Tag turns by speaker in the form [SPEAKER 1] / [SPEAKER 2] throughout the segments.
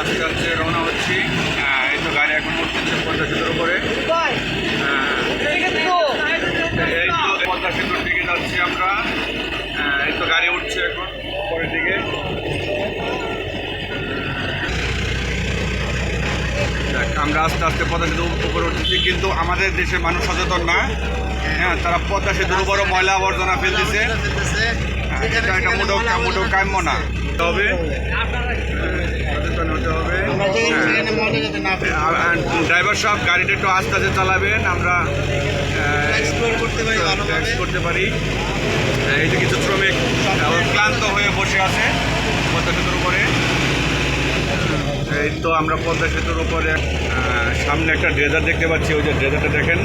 [SPEAKER 1] আস্তে আস্তে রওনা হচ্ছি। এই তো গাড়ি এখন উঠতেছে পদ্মা সেতুর উপরে। এই তো পদ্মা সেতুর দিকে যাচ্ছি আমরা। এই তো গাড়ি উঠছে এখন উপরের দিকে। আমরা আস্তে আস্তে পদ্মা সেতুর উপরে উঠতেছি, কিন্তু আমাদের দেশের মানুষ সচেতন না। হ্যাঁ, তারা পদ্মা সেতুর উপরও ময়লা আবর্জনা ফেলতেছে। এটা মোটেও কাম্য না। তবে সচেতন হতে হবে। ড্রাইভার সাহেব গাড়িটা একটু আস্তে আস্তে চালাবেন, আমরা করতে পারি। এই যে কিছু শ্রমিক ক্লান্ত হয়ে বসে আছে পদ্মা সেতুর উপরে। এই তো আমরা পদ্মা সেতুর উপরে সামনে একটা ড্রেজার দেখতে পাচ্ছি। ওই যে ড্রেজারটা দেখেন,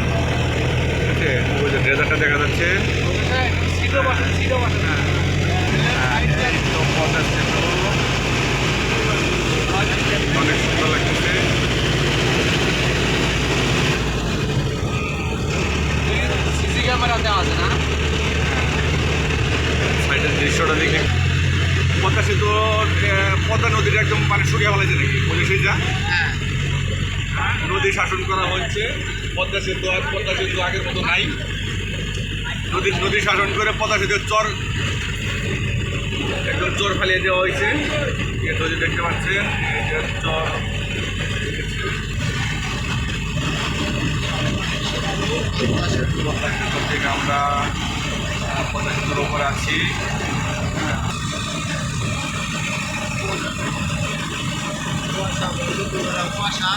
[SPEAKER 1] ওই যে ড্রেজারটা দেখা যাচ্ছে। পদ্মা সেতু অনেক সুন্দর লাগতেছে।
[SPEAKER 2] সিসি ক্যামেরা দেওয়া আছে না?
[SPEAKER 1] সাইডের দৃশ্যটা দেখে পদ্মা সেতু, পদ্মা নদীর একদম মানে শুকিয়ে ফেলাইছে নাকি বলে সেই যা নদী শাসন করা হচ্ছে। পদ্মা সেতু আগের মতো নাই। নদী শাসন করে পদ্মা সেতুর চর একদম চর ফালিয়ে দেওয়া হয়েছে। নদী দেখতে পাচ্ছেন, চর। থেকে আমরা পদ্মা সেতুর উপরে আছি।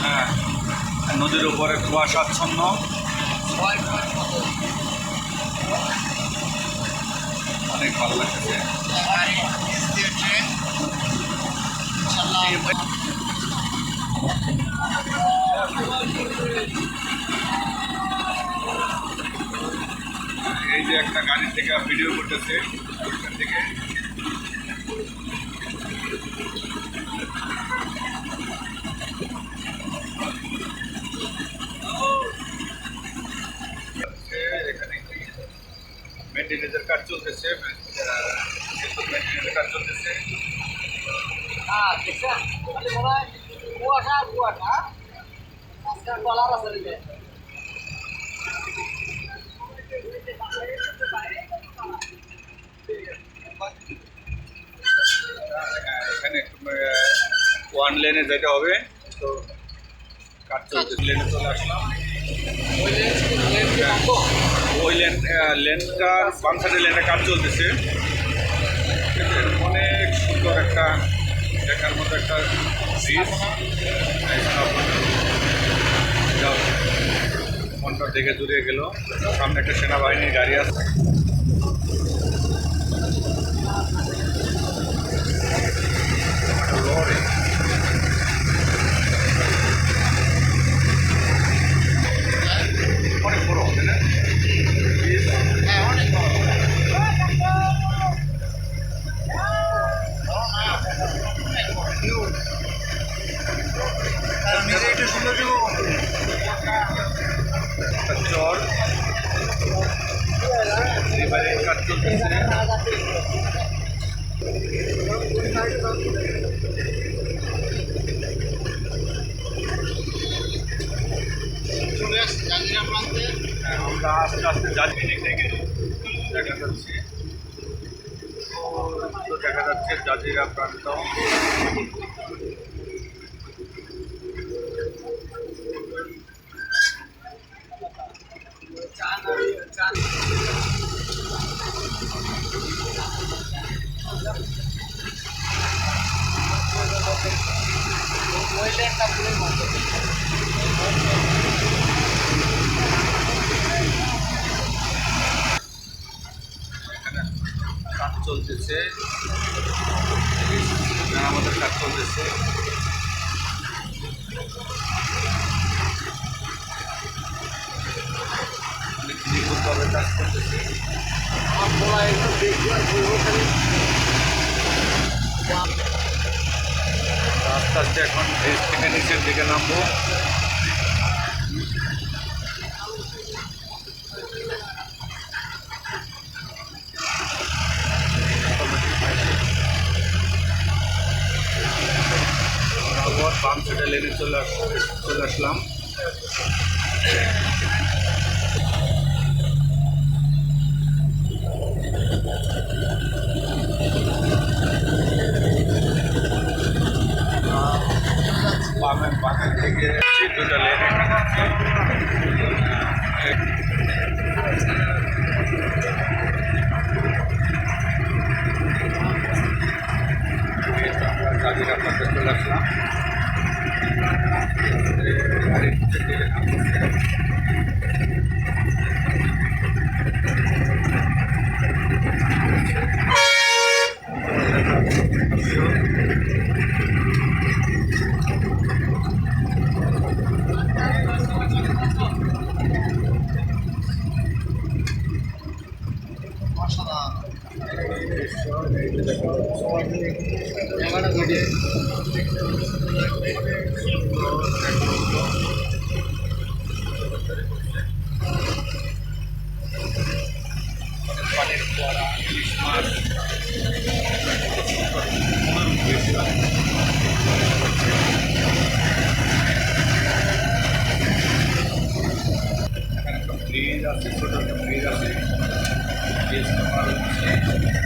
[SPEAKER 1] হ্যাঁ, নদীর উপরে কুয়াশাচ্ছন্ন। অনেক ভালো লাগছে। এই যে একটা গাড়ি থেকে ভিডিও করতেছে ওইখান থেকে। এখানে মেনটেনেন্সের কাজ চলতেছে। মেনটেনেন্সের কাজ চলতেছে। এখানে ওয়ান লেনে যেতে হবে, তো কাজ চলতেছে। লেনে চলে আসলাম। ওই লেনটার বাম সাইডের লেনে কাজ চলতেছে। অনেক সুন্দর একটা দেখার মতো একটা ব্রিজ। মনটা দেখে জুড়িয়ে গেল। সামনে একটা সেনাবাহিনীর গাড়ি আছে। লরি অনেক বড় হবে না? হ্যাঁ, অনেক বড়। চর এবারে কাজ চলতেছে। আমরা আস্তে আস্তে জাজিরা থেকে দেখা যাচ্ছে। দেখা যাচ্ছে জাজিরা প্রান্ত। কাজ চলতেছে, আমাদের কাজ চলতেছে। অনেক নিখুঁতভাবে কাজ করতেছে। আস্তে আস্তে এখন ব্রিজ থেকে নিচের দিকে নামবো। বাম সাইডে লেনে চলে আসলাম। বামের থেকে দুটা লেন এখানে আছে। কাজীরা পাশে চলে আসলাম। পানির ফোয়ারা, ইলিশ মাছ, এখানে একটা ব্রিজ আছে, ছোট একটা ব্রিজ আছে। ব্রিজটা পার হচ্ছে